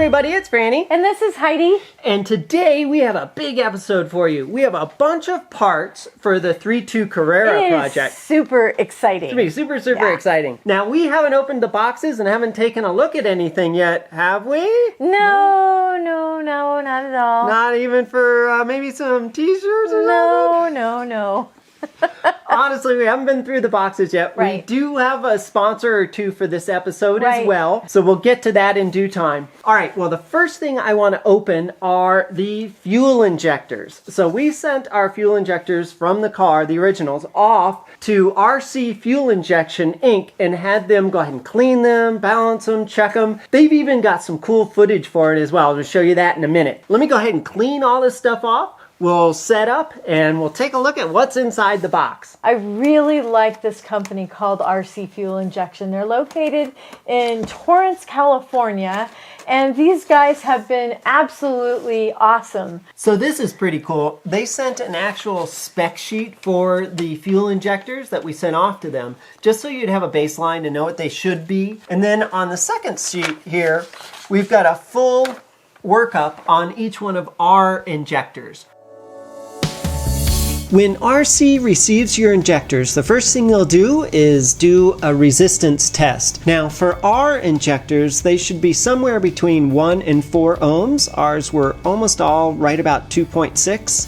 everybody, it's Franny. And this is Heidi. And today we have a big episode for you. We have a bunch of parts for the 3.2 Carrera project. Super exciting. It's going to be super exciting. Now, we haven't opened the boxes and haven't taken a look at anything yet, have we? No, not at all. Not even for maybe some t-shirts or something? No. Honestly, we haven't been through the boxes yet. Right. We do have a sponsor or two for this episode as well, so we'll get to that in due time. All right, well, the first thing I want to open are the fuel injectors. So we sent our fuel injectors from the car, the originals, off to RC Fuel Injection Inc. and had them go ahead and clean them, balance them, check them. They've even got some cool footage for it as well. I'll show you that in a minute. Let me go ahead and clean all this stuff off. We'll set up and we'll take a look at what's inside the box. I really like this company called RC Fuel Injection. They're located in Torrance, California, and these guys have been absolutely awesome. So this is pretty cool. They sent an actual spec sheet for the fuel injectors that we sent off to them, just so you'd have a baseline to know what they should be. And then on the second sheet here, we've got a full workup on each one of our injectors. When RC receives your injectors, the first thing they'll do is do a resistance test. Now, for our injectors, they should be somewhere between 1 and 4 ohms. Ours were almost all right about 2.6.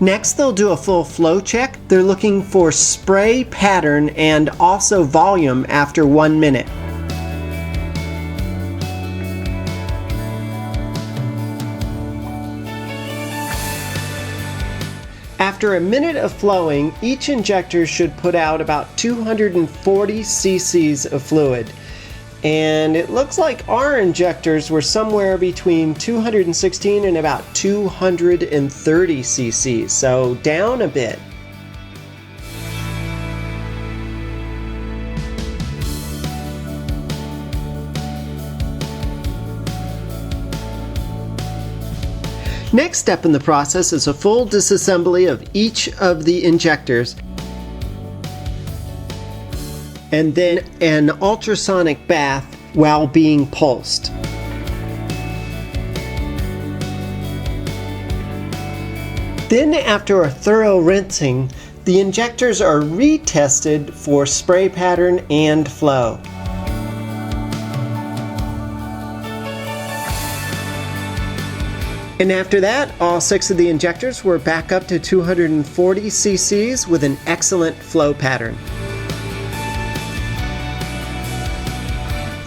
Next, they'll do a full flow check. They're looking for spray pattern and also volume after 1 minute. After a minute of flowing, each injector should put out about 240 cc's of fluid. And it looks like our injectors were somewhere between 216 and about 230 cc's, so down a bit. Next step in the process is a full disassembly of each of the injectors and then an ultrasonic bath while being pulsed. Then, after a thorough rinsing, the injectors are retested for spray pattern and flow. And after that, all 6 of the injectors were back up to 240 cc's with an excellent flow pattern.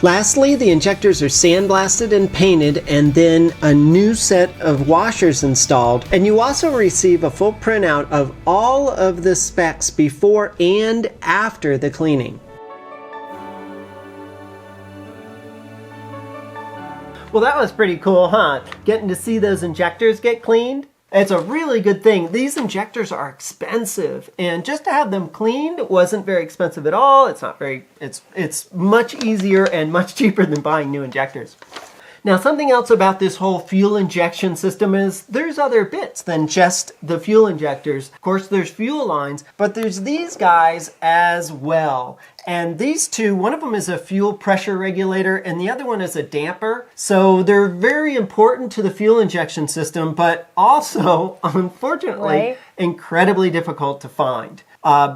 Lastly, the injectors are sandblasted and painted, and then a new set of washers installed. And you also receive a full printout of all of the specs before and after the cleaning. Well, that was pretty cool, huh? Getting to see those injectors get cleaned. It's a really good thing. These injectors are expensive, and just to have them cleaned wasn't very expensive at all. It's much easier and much cheaper than buying new injectors. Now, something else about this whole fuel injection system is there's other bits than just the fuel injectors. Of course, there's fuel lines, but there's these guys as well. And these two, one of them is a fuel pressure regulator and the other one is a damper. So they're very important to the fuel injection system, but also, unfortunately, incredibly difficult to find.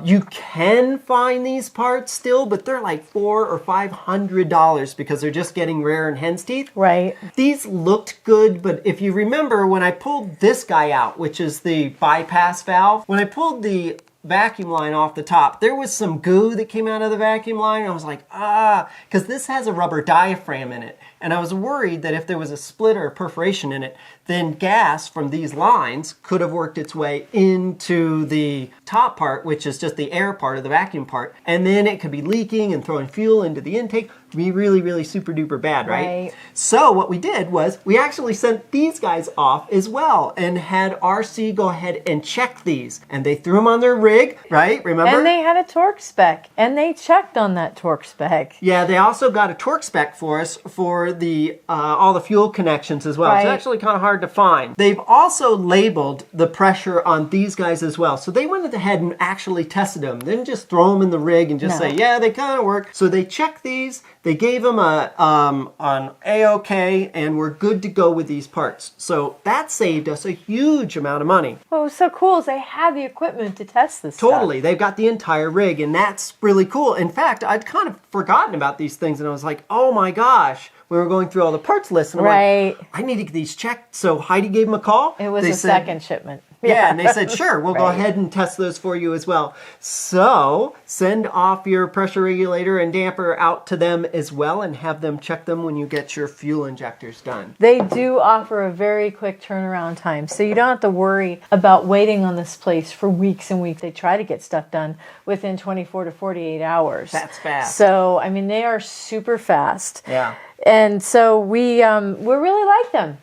You can find these parts still, but they're like $400 or $500 because they're just getting rare in hen's teeth. Right. These looked good, but if you remember when I pulled this guy out, which is the bypass valve, when I pulled the vacuum line off the top, there was some goo that came out of the vacuum line. I was like, because this has a rubber diaphragm in it. And I was worried that if there was a split or a perforation in it, then gas from these lines could have worked its way into the top part, which is just the air part of the vacuum part. And then it could be leaking and throwing fuel into the intake. Be really, really super duper bad, right? So what we did was we actually sent these guys off as well and had RC go ahead and check these. And they threw them on their rig rig, right? Remember? And they had a torque spec, and they checked on that torque spec. Yeah, they also got a torque spec for us for the all the fuel connections as well. Right. It's actually kind of hard to find. They've also labeled the pressure on these guys as well. So they went ahead and actually tested them. They didn't just throw them in the rig and just say, yeah, they kind of work. So they checked these. They gave them an A-OK, and we're good to go with these parts. So that saved us a huge amount of money. What was so cool is they had the equipment to test this Totally. stuff. They've got the entire rig, and that's really cool. In fact, I'd kind of forgotten about these things, and I was like, oh my gosh. We were going through all the parts lists, and I'm like, I need to get these checked. So Heidi gave them a call. It was a second shipment. Yeah, and they said, sure, we'll go ahead and test those for you as well. So send off your pressure regulator and damper out to them as well and have them check them when you get your fuel injectors done. They do offer a very quick turnaround time, so you don't have to worry about waiting on this place for weeks and weeks. They try to get stuff done within 24 to 48 hours. That's fast. So, I mean, they are super fast. Yeah. And so we really like them.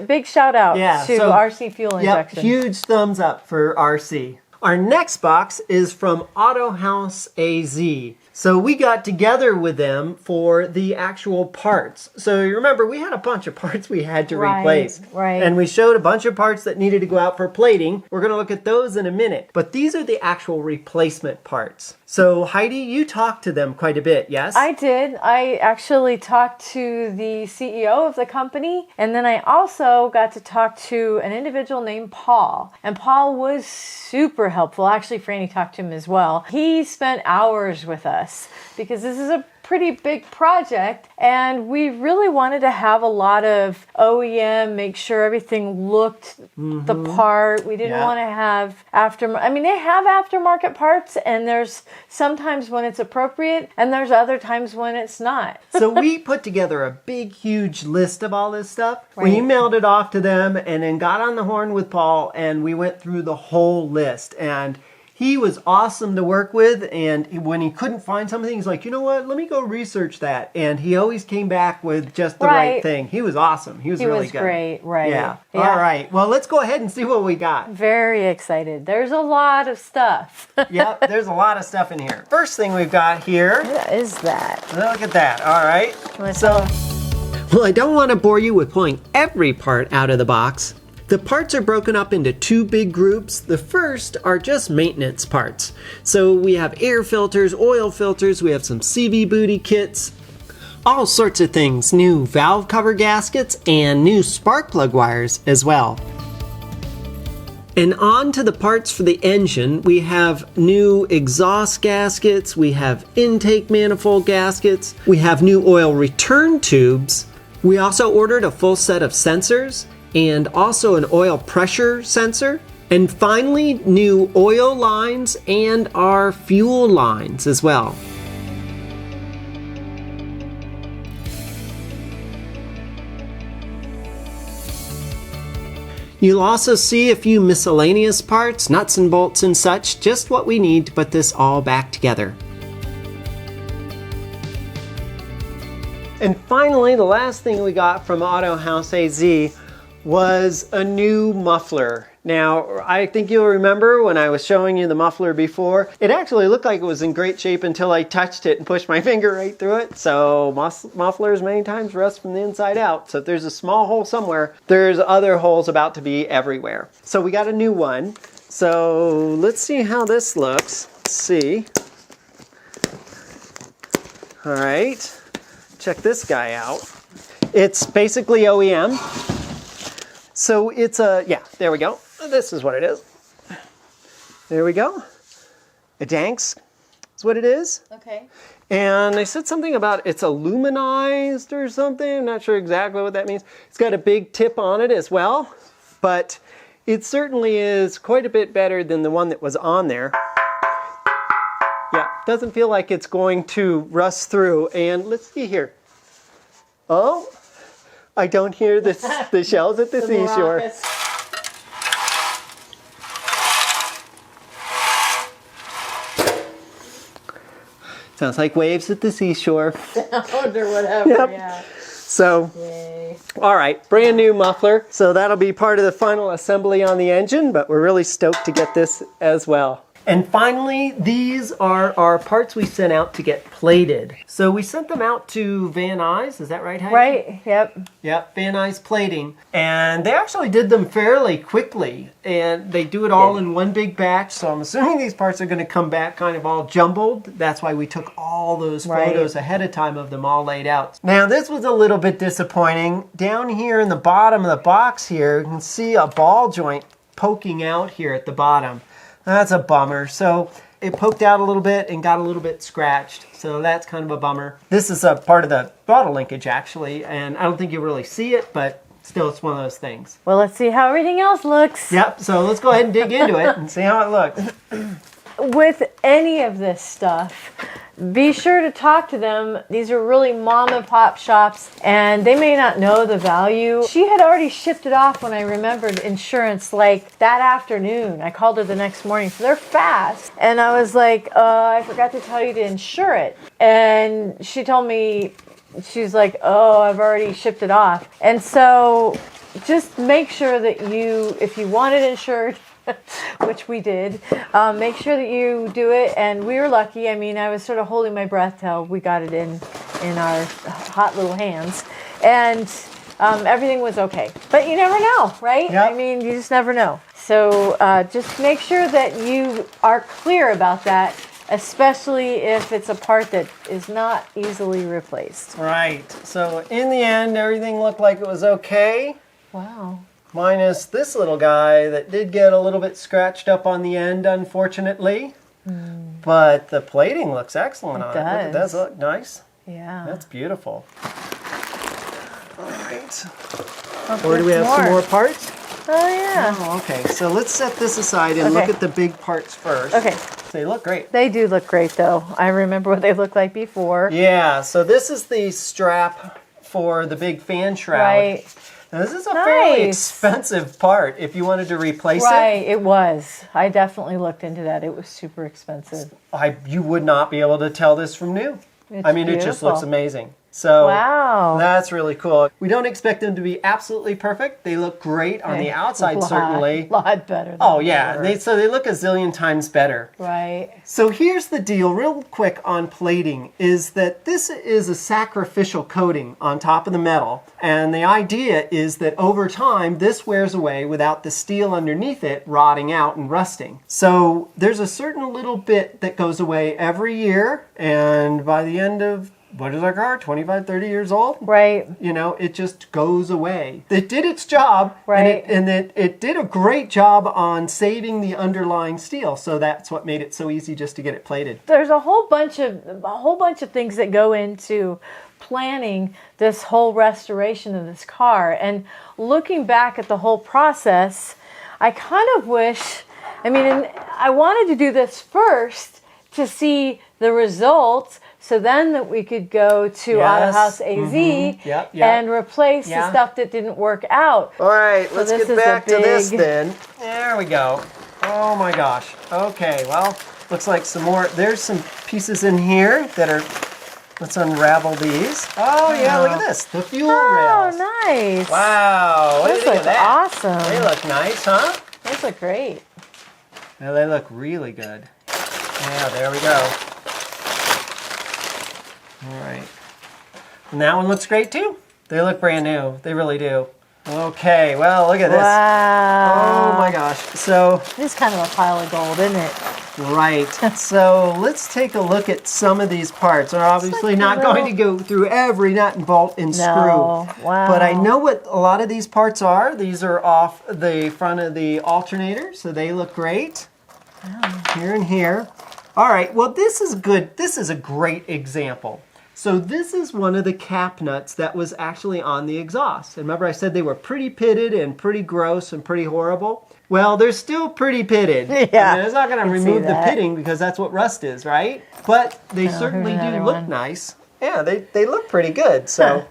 Big shout out to RC Fuel Injection. Huge thumbs up for RC. Our next box is from Auto House AZ. So we got together with them for the actual parts. So you remember, we had a bunch of parts we had to replace. Right. And we showed a bunch of parts that needed to go out for plating. We're going to look at those in a minute. But these are the actual replacement parts. So Heidi, you talked to them quite a bit, yes? I did. I actually talked to the CEO of the company, and then I also got to talk to an individual named Paul. And Paul was super helpful. Actually, Franny talked to him as well. He spent hours with us because this is a pretty big project, and we really wanted to have a lot of OEM, make sure everything looked the part. We didn't want to have aftermarket. I mean, they have aftermarket parts, and there's sometimes when it's appropriate, and there's other times when it's not. So we put together a big, huge list of all this stuff. We emailed it off to them and then got on the horn with Paul, and we went through the whole list. And he was awesome to work with, and when he couldn't find something, he's like, you know what, let me go research that. And he always came back with just the right thing. He was awesome. He was really good. Great, right. Yeah. All right. Well, let's go ahead and see what we got. Very excited. There's a lot of stuff. Yep, there's a lot of stuff in here. First thing we've got here. What is that? Look at that. All right. So, well, I don't want to bore you with pulling every part out of the box. The parts are broken up into two big groups. The first are just maintenance parts. So we have air filters, oil filters, we have some CV booty kits, all sorts of things, new valve cover gaskets, and new spark plug wires as well. And on to the parts for the engine, we have new exhaust gaskets, we have intake manifold gaskets, we have new oil return tubes. We also ordered a full set of sensors, and also an oil pressure sensor. And finally, new oil lines and our fuel lines as well. You'll also see a few miscellaneous parts, nuts and bolts and such, just what we need to put this all back together. And finally, the last thing we got from Auto House AZ was a new muffler. Now, I think you'll remember when I was showing you the muffler before, it actually looked like it was in great shape until I touched it and pushed my finger right through it. So mufflers many times rust from the inside out. So if there's a small hole somewhere, there's other holes about to be everywhere. So we got a new one. So let's see how this looks. Let's see. All right, check this guy out. It's basically OEM. So it's yeah, there we go. This is what it is. There we go. A Danks is what it is. Okay. And they said something about it's aluminized or something. I'm not sure exactly what that means. It's got a big tip on it as well, but it certainly is quite a bit better than the one that was on there. Yeah, doesn't feel like it's going to rust through. And let's see here. Oh, I don't hear the shells at the seashore. Sounds like waves at the seashore. Or whatever, yeah. So, yay. All right, brand new muffler. So that'll be part of the final assembly on the engine, but we're really stoked to get this as well. And finally, these are our parts we sent out to get plated. So we sent them out to Van Nuys, is that right, Heidi? Right, yep. Yep, Van Nuys Plating. And they actually did them fairly quickly. And they do it all in one big batch. So I'm assuming these parts are going to come back kind of all jumbled. That's why we took all those photos ahead of time of them all laid out. Now, this was a little bit disappointing. Down here in the bottom of the box here, you can see a ball joint poking out here at the bottom. That's a bummer. So it poked out a little bit and got a little bit scratched. So that's kind of a bummer. This is a part of the throttle linkage actually, and I don't think you'll really see it, but still it's one of those things. Well, let's see how everything else looks. Yep, so let's go ahead and dig into it and see how it looks. With any of this stuff, be sure to talk to them. These are really mom and pop shops, and they may not know the value. She had already shipped it off when I remembered insurance, like that afternoon. I called her the next morning, so they're fast. And I was like, I forgot to tell you to insure it. And she told me, she's like, oh, I've already shipped it off. And so just make sure that you, if you want it insured, which we did, make sure that you do it. And we were lucky. I mean, I was sort of holding my breath till we got it in our hot little hands, and everything was okay. But you never know, right? Yep. I mean, you just never know. So just make sure that you are clear about that, especially if it's a part that is not easily replaced. Right, so in the end, everything looked like it was okay. Wow. Minus this little guy that did get a little bit scratched up on the end, unfortunately. But the plating looks excellent on it. Look at that. Does it look nice? Yeah. That's beautiful. All right. Or do we have some more parts? Oh, yeah. Oh, okay. So let's set this aside and look at the big parts first. Okay. They look great. They do look great, though. I remember what they looked like before. Yeah, so this is the strap for the big fan shroud. Right. Now, this is a fairly expensive part if you wanted to replace it. Right, it was. I definitely looked into that. It was super expensive. You would not be able to tell this from new. It's I mean, it just looks amazing. So wow. That's really cool. We don't expect them to be absolutely perfect. They look great on the outside, certainly. A lot better. Oh, yeah. So they look a zillion times better. Right. So here's the deal, real quick on plating, is that this is a sacrificial coating on top of the metal. And the idea is that over time, this wears away without the steel underneath it rotting out and rusting. So there's a certain little bit that goes away every year. And by the end of what is our car? 25, 30 years old? Right. You know, it just goes away. It did its job. Right. And it did a great job on saving the underlying steel. So that's what made it so easy just to get it plated. There's a whole bunch of things that go into planning this whole restoration of this car. And looking back at the whole process, I kind of wish, I mean, I wanted to do this first to see the results, so then that we could go to Auto House AZ and replace the stuff that didn't work out. All right, let's get back to this then. There we go. Oh my gosh. Okay, well, looks like some more. There's some pieces in here that are, let's unravel these. Oh yeah, look at this. The fuel rails. Oh, nice. Wow. What do you think of that? Awesome. They look nice, huh? Those look great. Yeah, they look really good. Yeah, there we go. All right. And that one looks great too. They look brand new. They really do. Okay, well, look at this. Wow. Oh my gosh. So this is kind of a pile of gold, isn't it? Right. So let's take a look at some of these parts. We're obviously not going to go through every nut and bolt and screw. Wow. But I know what a lot of these parts are. These are off the front of the alternator, so they look great. Wow. Here and here. All right, well, this is good. This is a great example. So this is one of the cap nuts that was actually on the exhaust. And remember I said they were pretty pitted and pretty gross and pretty horrible? Well, they're still pretty pitted. Yeah, I mean, it's not going to remove the pitting because that's what rust is, right? But they certainly do look nice. Yeah, they look pretty good. So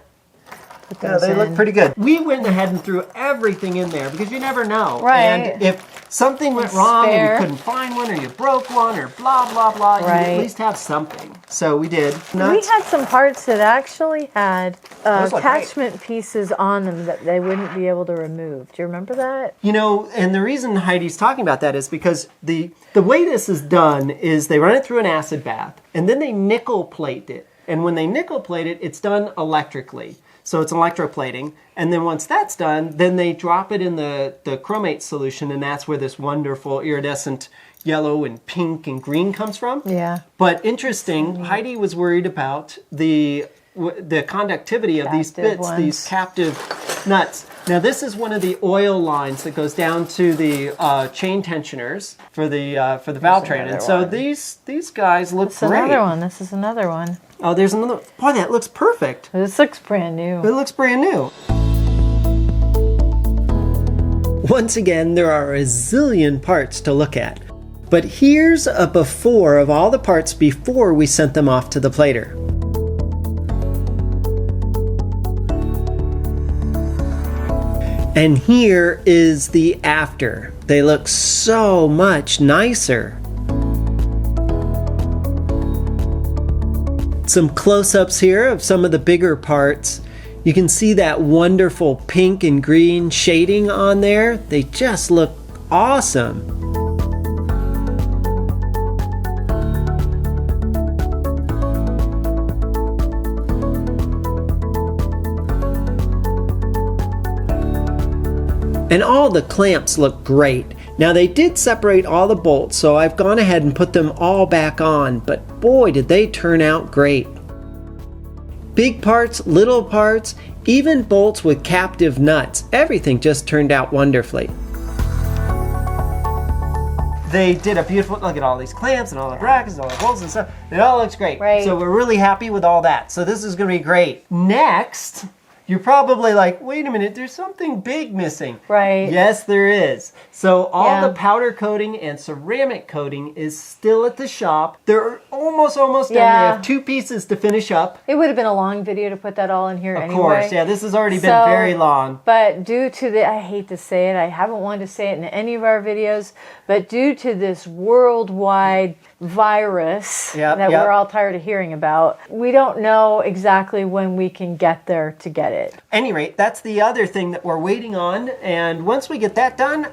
yeah, they look pretty good. We went ahead and threw everything in there because you never know. Right. And if something went wrong and spare. you couldn't find one, or you broke one, or blah, blah, blah. You Right. at least have something. So we did. We Nuts. had some parts that actually had Those look great. attachment pieces on them that they wouldn't be able to remove. Do you remember that? You know, and the reason Heidi's talking about that is because the way this is done is they run it through an acid bath, and then they nickel plate it. And when they nickel plate it, it's done electrically. So it's electroplating. And then once that's done, then they drop it in the chromate solution, and that's where this wonderful iridescent yellow and pink and green comes from. Yeah. But interesting, Heidi was worried about the conductivity of these Captive bits, ones. these captive nuts. Now this is one of the oil lines that goes down to the chain tensioners for the valve train, and so one. these guys look It's great. another one. This is another one. Oh, there's another. Boy, that looks perfect. This looks brand new. It looks brand new. Once again, there are a zillion parts to look at. But here's a before of all the parts before we sent them off to the plater. And here is the after. They look so much nicer. Some close-ups here of some of the bigger parts. You can see that wonderful pink and green shading on there. They just look awesome. And all the clamps look great. Now they did separate all the bolts, so I've gone ahead and put them all back on, but boy did they turn out great. Big parts, little parts, even bolts with captive nuts, everything just turned out wonderfully. They did a beautiful, look at all these clamps and all the brackets and all the bolts and stuff. It all looks great. Right. So we're really happy with all that. So this is gonna be great. Next, you're probably like, wait a minute, there's something big missing. Right. Yes, there is. So all Yeah. the powder coating and ceramic coating is still at the shop. They're almost done. They Yeah. have 2 pieces to finish up. It would have been a long video to put that all in here Of anyway. course, yeah, this has already been So, very long. But due to the, I hate to say it, I haven't wanted to say it in any of our videos, but due to this worldwide virus Yep, that yep. we're all tired of hearing about, we don't know exactly when we can get there to get it. Any rate, that's the other thing that we're waiting on. And once we get that done,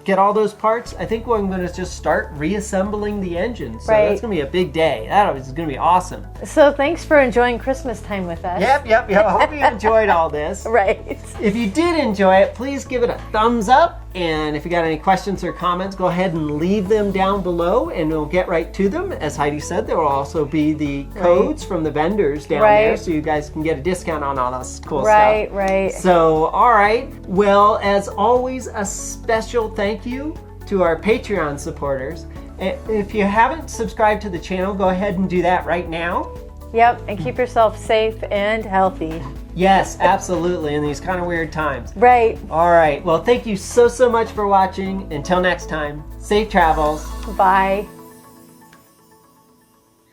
get all those parts, I think I'm going to just start reassembling the engine. So Right. that's going to be a big day. That is going to be awesome. So thanks for enjoying Christmas time with us. Yep. I hope you enjoyed all this. Right. If you did enjoy it, please give it a thumbs up. And if you got any questions or comments, go ahead and leave them down below and we'll get right to them. As Heidi said, there will also be the codes from the vendors down there Right. so you guys can get a discount on all this cool Right, stuff. right. So, all right. Well, as always, a special thank you to our Patreon supporters. And if you haven't subscribed to the channel, go ahead and do that right now. Yep, and keep yourself safe and healthy. Yes, absolutely, in these kind of weird times. Right. All right. Well, thank you so much for watching. Until next time, safe travels. Bye.